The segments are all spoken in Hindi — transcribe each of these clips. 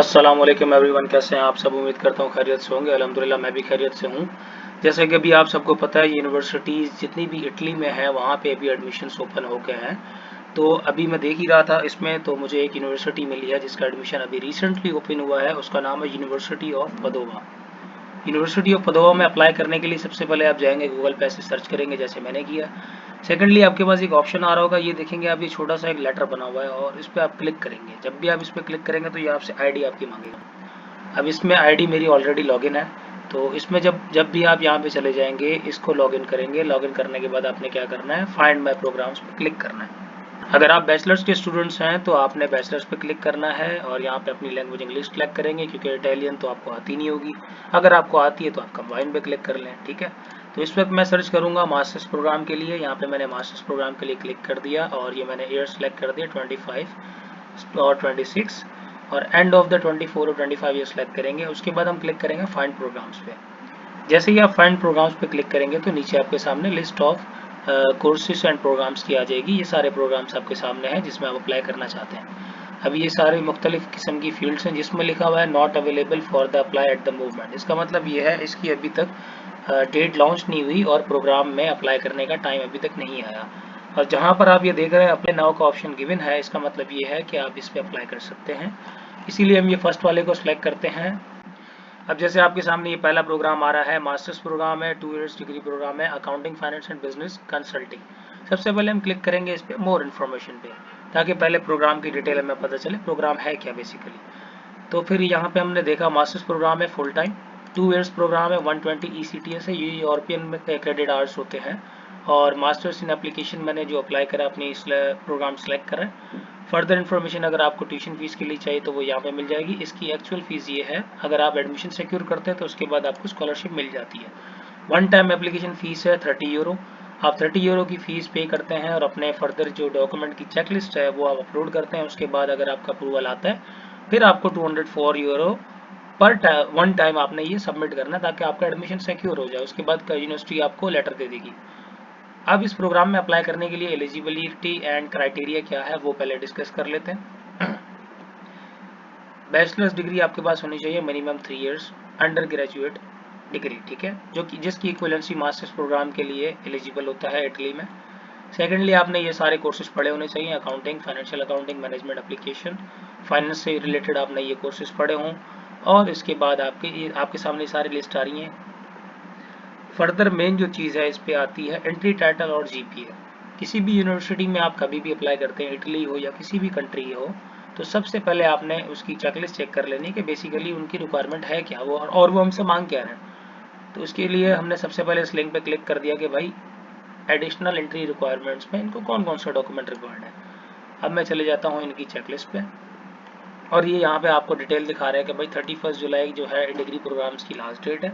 अस्सलाम वालेकुम एवरीवन, कैसे हैं आप सब। उम्मीद करता हूँ खैरियत से होंगे। अल्हम्दुलिल्लाह मैं भी खैरियत से हूँ। जैसे कि अभी आप सबको पता है, यूनिवर्सिटीज़ जितनी भी इटली में है वहाँ पे अभी एडमिशन्स ओपन हो गए हैं। तो अभी मैं देख ही रहा था इसमें, तो मुझे एक यूनिवर्सिटी मिली है जिसका एडमिशन अभी रिसेंटली ओपन हुआ है। उसका नाम है यूनिवर्सिटी ऑफ पदोवा। यूनिवर्सिटी ऑफ पदोवा में अप्लाई करने के लिए सबसे पहले आप जाएंगे गूगल पे से सर्च करेंगे, जैसे मैंने किया। सेकेंडली आपके पास एक ऑप्शन आ रहा होगा, ये देखेंगे आप, ये छोटा सा एक लेटर बना हुआ है और इस पर आप क्लिक करेंगे। जब भी आप इस पर क्लिक करेंगे तो ये आपसे आईडी आपकी मांगेगा। अब इसमें आईडी मेरी ऑलरेडी लॉगिन है, तो इसमें जब भी आप यहाँ पे चले जाएंगे, इसको लॉगिन करेंगे। लॉगिन करने के बाद आपने क्या करना है, फाइंड माय प्रोग्राम्स पे क्लिक करना है। अगर आप बैचलर्स के स्टूडेंट्स हैं तो आपने बैचलर्स पे क्लिक करना है और यहाँ पे अपनी लैंग्वेज इंग्लिश सेलेक्ट करेंगे, क्योंकि इटालियन तो आपको आती नहीं होगी। अगर आपको आती है तो आप कंबाइन पे क्लिक कर लें, ठीक है। तो इस वक्त मैं सर्च करूँगा मास्टर्स प्रोग्राम के लिए। यहाँ पे मैंने मास्टर्स प्रोग्राम के लिए क्लिक कर दिया और ये मैंने ईयर सेलेक्ट कर दिया 25 और 26, और एंड ऑफ द 24 और 25 ईयर सेलेक्ट करेंगे। उसके बाद हम क्लिक करेंगे फाइंड प्रोग्राम्स पे। जैसे ही आप फाइंड प्रोग्राम्स पे क्लिक करेंगे तो नीचे आपके सामने list of courses and programmes की आ जाएगी। ये सारे प्रोग्राम्स आपके सामने हैं जिसमें आप अप्लाई करना चाहते हैं। अभी ये सारे मुख्तलिफ किस्म की फील्ड्स हैं जिसमें लिखा हुआ है not available for the apply at the movement. इसका मतलब ये है इसकी अभी तक डेट लॉन्च नहीं हुई और प्रोग्राम में अप्लाई करने का टाइम अभी तक नहीं आया। और जहाँ पर आप ये देख रहे हैं अप्लाई नाउ का ऑप्शन गिवन है, इसका मतलब ये है कि आप इस पर अप्लाई कर सकते हैं। इसीलिए हम ये फर्स्ट वाले को सिलेक्ट करते हैं। अब जैसे आपके सामने ये पहला प्रोग्राम आ रहा है, मास्टर्स प्रोग्राम है, 2 इयर्स डिग्री प्रोग्राम है, accounting finance and business consulting. सबसे पहले हम क्लिक करेंगे इस पर मोर इन्फॉर्मेशन पे, ताकि पहले प्रोग्राम की डिटेल हमें पता चले प्रोग्राम है क्या बेसिकली। तो फिर यहाँ पे हमने देखा मास्टर्स प्रोग्राम है फुल टाइम, 2 इयर्स प्रोग्राम है, 120 ECTS है, ये यूरोपियन में क्रेडिट आवर्स होते हैं। और मास्टर्स इन एप्लीकेशन मैंने जो अप्लाई करा अपनी इस प्रोग्राम सेलेक्ट करा। फर्दर इन्फॉर्मेशन अगर आपको ट्यूशन फीस के लिए चाहिए तो वो यहाँ पे मिल जाएगी। इसकी एक्चुअल फीस ये है, अगर आप एडमिशन सिक्योर करते हैं तो उसके बाद आपको स्कॉलरशिप मिल जाती है। वन टाइम एप्लीकेशन फीस है 30 यूरो। आप 30 यूरो की फ़ीस पे करते हैं और अपने फर्दर जो डॉक्यूमेंट की चेकलिस्ट है वो आप अपलोड करते हैं। उसके बाद अगर आपका अप्रूवल आता है फिर आपको 204 यूरो पर वन टाइम आपने ये सबमिट करना है, ताकि आपका एडमिशन सिक्योर हो जाए। उसके बाद यूनिवर्सिटी आपको लेटर दे देगी। अब इस प्रोग्राम में अप्लाई करने के लिए एलिजिबिलिटी एंड क्राइटेरिया क्या है वो पहले डिस्कस कर लेते हैं। बैचलर्स डिग्री आपके पास होनी चाहिए minimum 3 years under graduate degree, ठीक है, जो कि जिसकी इक्विवेलेंसी मास्टर्स प्रोग्राम के लिए एलिजिबल होता है इटली में। सेकेंडली आपने ये सारे कोर्सेज पढ़े होने चाहिए, accounting, financial accounting, management application, finance से रिलेटेड आपने ये कोर्सेज पढ़े हों। और इसके बाद आपके सामने सारी लिस्ट आ रही हैं। फर्दर मेन जो चीज़ है इस पे आती है एंट्री टाइटल और GPA। किसी भी यूनिवर्सिटी में आप कभी भी अप्लाई करते हैं, इटली हो या किसी भी कंट्री हो, तो सबसे पहले आपने उसकी चेकलिस्ट चेक कर लेनी कि बेसिकली उनकी रिक्वायरमेंट है क्या वो, और वो हमसे मांग क्या रहे हैं। तो उसके लिए हमने सबसे पहले इस लिंक पे क्लिक कर दिया कि भाई एडिशनल एंट्री रिक्वायरमेंट्स में इनको कौन कौन सा डॉक्यूमेंट रिक्वायर्ड है। अब मैं चले जाता हूँ इनकी चेकलिस्ट पे और ये यहाँ पे आपको डिटेल दिखा रहा है कि भाई 31 जुलाई जो है डिग्री प्रोग्राम्स की लास्ट डेट है,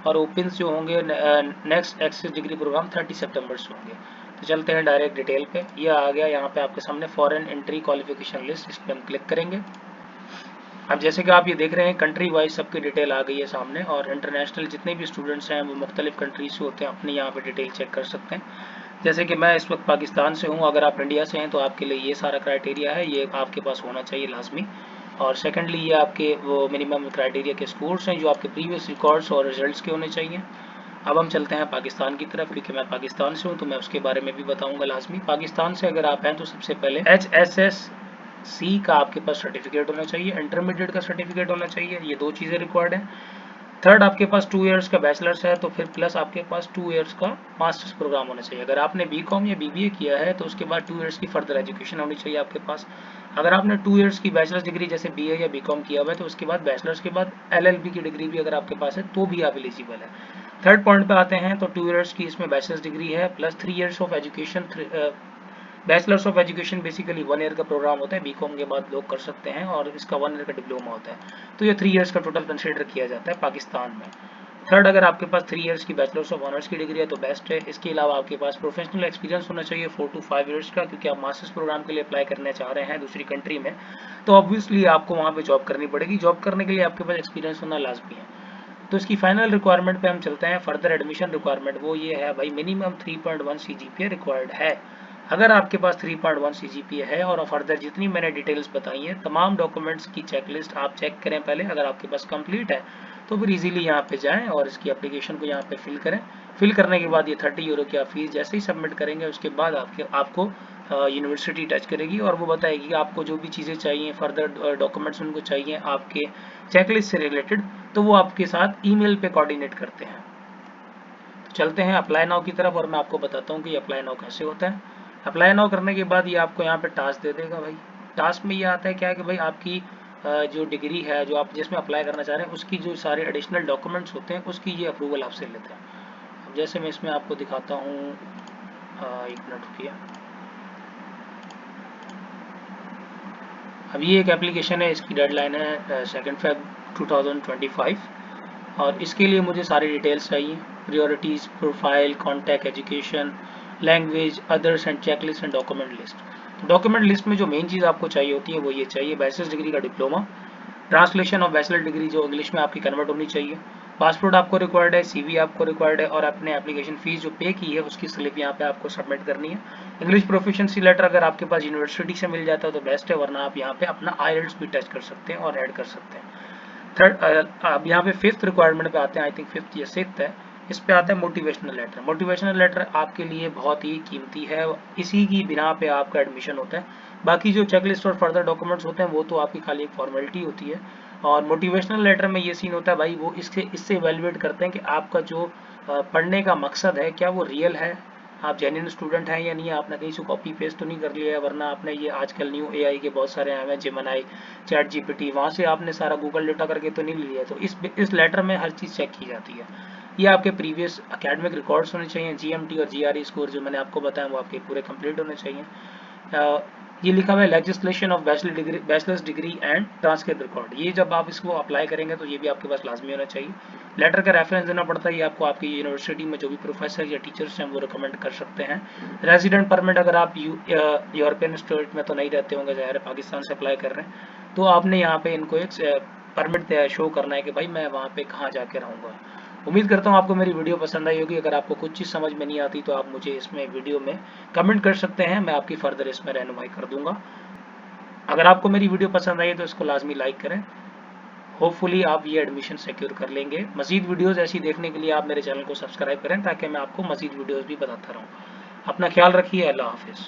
और ओपन्स जो होंगे नेक्स्ट एक्सेस डिग्री प्रोग्राम 30 सितंबर से होंगे। तो चलते हैं डायरेक्ट डिटेल पे। ये आ गया यहाँ पे आपके सामने फॉरेन एंट्री क्वालिफिकेशन लिस्ट, इस पर हम क्लिक करेंगे। अब जैसे कि आप ये देख रहे हैं कंट्री वाइज सबकी डिटेल आ गई है सामने, और इंटरनेशनल जितने भी स्टूडेंट्स हैं वो मुख्तलिफ कंट्रीज से होते हैं, अपनी यहाँ पे डिटेल चेक कर सकते हैं। जैसे कि मैं इस वक्त पाकिस्तान से हूँ, अगर आप इंडिया से हैं तो आपके लिए ये सारा क्राइटेरिया है, ये आपके पास होना चाहिए लाजमी। और सेकेंडली ये आपके वो मिनिमम क्राइटेरिया के स्कोर्स हैं जो आपके प्रीवियस रिकॉर्ड्स और रिजल्ट्स के होने चाहिए। अब हम चलते हैं पाकिस्तान की तरफ, क्योंकि मैं पाकिस्तान से हूँ तो मैं उसके बारे में भी बताऊँगा लाजमी। पाकिस्तान से अगर आप हैं तो सबसे पहले HSSC का आपके पास सर्टिफिकेट होना चाहिए, इंटरमीडिएट का सर्टिफिकेट होना चाहिए, ये 2 चीज़ें रिक्वायर्ड हैं। थर्ड, आपके पास 2 इयर्स का बैचलर्स है तो फिर प्लस आपके पास 2 इयर्स का मास्टर्स प्रोग्राम होना चाहिए। अगर आपने BCom या BBA किया है तो उसके बाद 2 इयर्स की फर्दर एजुकेशन होनी चाहिए आपके पास। अगर आपने 2 इयर्स की बैचलर्स डिग्री जैसे BA या BCom किया हुआ है तो उसके बाद बैचलर्स के बाद LLB की डिग्री भी अगर आपके पास है तो भी आप एलिजिबल है। थर्ड पॉइंट पे आते हैं तो 2 इयर्स की इसमें बैचलर्स डिग्री है plus 3 years of education. Bachelors of education basically 1 year का प्रोग्राम होता है, BCom के बाद लोग कर सकते हैं, और इसका 1 ईयर का डिप्लोमा होता है। तो ये 3 इयर्स का टोटल कंसिडर किया जाता है पाकिस्तान में। थर्ड, अगर आपके पास 3 इयर्स की बैचलर्स ऑफ ऑनर्स की डिग्री है तो बेस्ट है। इसके अलावा आपके पास प्रोफेशनल एक्सपीरियंस होना चाहिए 4 to 5 इयर्स का, क्योंकि आप मास्टर्स प्रोग्राम के लिए अप्लाई करने चाह रहे हैं दूसरी कंट्री में, तो ऑब्वियसली आपको वहाँ पे जॉब करनी पड़ेगी। जॉब करने के लिए आपके पास एक्सपीरियंस होना लाजमी है। तो इसकी फाइनल रिक्वायरमेंट पे हम चलते हैं। फर्दर एडमिशन रिक्वायरमेंट वो ये है भाई, मिनिमम 3.1 CGPA रिक्वायर्ड है। अगर आपके पास 3.1 CGPA है और फर्दर जितनी मैंने डिटेल्स बताई हैं तमाम डॉक्यूमेंट्स की चेकलिस्ट आप चेक करें पहले। अगर आपके पास कंप्लीट है तो फिर इजीली यहाँ पे जाएं और इसकी एप्लीकेशन को यहाँ पे फिल करें। फिल करने के बाद ये 30 यूरो की आप फीस जैसे ही सबमिट करेंगे उसके बाद आपको यूनिवर्सिटी टच करेगी और वो बताएगी कि आपको जो भी चीज़ें चाहिए फर्दर डॉक्यूमेंट्स उनको चाहिए आपके चेकलिस्ट से रिलेटेड, तो वो आपके साथ ईमेल पे कोऑर्डिनेट करते हैं। तो चलते हैं अप्लाई नाउ की तरफ और मैं आपको बताता हूँ कि अप्लाई नाउ कैसे होता है। अप्लाई नाउ करने के बाद ये आपको यहाँ पे टास्क दे देगा भाई। टास्क में ये आता है क्या है कि भाई आपकी जो डिग्री है जो आप जिसमें अप्लाई करना चाह रहे हैं उसकी जो सारे एडिशनल डॉक्यूमेंट्स होते हैं उसकी ये अप्रूवल आपसे लेते हैं। अब जैसे मैं इसमें आपको दिखाता हूँ, एक मिनट रुकिए। अब ये एक एप्लीकेशन है, इसकी डेडलाइन है 2 Feb 2025 और इसके लिए मुझे सारी डिटेल्स चाहिए, priorities, profile, contact, education, language, others and checklist and document list. तो डॉक्यूमेंट लिस्ट में जो मेन चीज़ आपको चाहिए होती है वो ये चाहिए, बैचलर्स डिग्री का diploma, translation of bachelor degree जो इंग्लिश में आपकी कन्वर्ट होनी चाहिए, पासपोर्ट आपको रिक्वायर्ड है, CV आपको रिक्वायर्ड है और अपने एप्लीकेशन फीस जो पे की है उसकी स्लिप यहाँ पे आपको सबमिट करनी है। इंग्लिश प्रोफिशिएंसी लेटर अगर आपके पास यूनिवर्सिटी से मिल जाता है तो बेस्ट है, वरना आप यहाँ पे अपना IELTS भी टच कर सकते हैं और ऐड कर सकते हैं। थर्ड, अब यहाँ पे फिफ्थ रिक्वायरमेंट पे आते हैं, आई थिंक फिफ्थ या सिक्स्थ है। इस पे आता है मोटिवेशनल लेटर। मोटिवेशनल लेटर आपके लिए बहुत ही कीमती है, इसी की बिना पे आपका एडमिशन होता है। बाकी जो चेकलिस्ट और फर्दर डॉक्यूमेंट्स होते हैं वो तो आपकी खाली एक फॉर्मेलिटी होती है। और मोटिवेशनल लेटर में ये सीन होता है भाई, वो इससे इवेल्युएट करते हैं कि आपका जो पढ़ने का मकसद है क्या वो रियल है, आप जेन्युइन स्टूडेंट हैं या नहीं, आपने कहीं से कॉपी पेस्ट तो नहीं कर लिया है, वरना आपने ये आजकल न्यू AI के बहुत सारे आए हैं, जेमिनी, चैट GPT, वहाँ से आपने सारा गूगल डेटा करके तो नहीं लिया। तो इस लेटर में हर चीज़ चेक की जाती है। ये आपके प्रीवियस एकेडमिक रिकॉर्ड्स होने चाहिए, GMT और GRE स्कोर जो मैंने आपको बताया वो आपके पूरे कंप्लीट होने चाहिए। ये लिखा हुआ है legislation of bachelors degree and transcript record. ये जब आप इसको अप्लाई करेंगे तो ये भी आपके पास लाजमी होना चाहिए। लेटर का रेफरेंस देना पड़ता है, ये आपको आपकी यूनिवर्सिटी में जो भी प्रोफेसर या टीचर्स हैं वो रिकमेंड कर सकते हैं। रेजिडेंट परमिट, अगर आप यूरोपियन स्टेट में तो नहीं रहते होंगे, ज़ाहिर है पाकिस्तान से अप्लाई कर रहे हैं, तो आपने यहाँ पे इनको एक परमिट शो करना है कि भाई मैं वहाँ पे कहाँ जाके रहूँगा। उम्मीद करता हूँ आपको मेरी वीडियो पसंद आई होगी। अगर आपको कुछ चीज़ समझ में नहीं आती तो आप मुझे इसमें वीडियो में कमेंट कर सकते हैं, मैं आपकी फर्दर इसमें रहनुमाई कर दूंगा। अगर आपको मेरी वीडियो पसंद आई तो इसको लाजमी लाइक करें। होपफुली आप ये एडमिशन सिक्योर कर लेंगे। मजीद वीडियोस ऐसी देखने के लिए आप मेरे चैनल को सब्सक्राइब करें ताकि मैं आपको मजीद वीडियोस भी बताता रहूँ। अपना ख्याल रखिए। अल्लाह हाफिज़।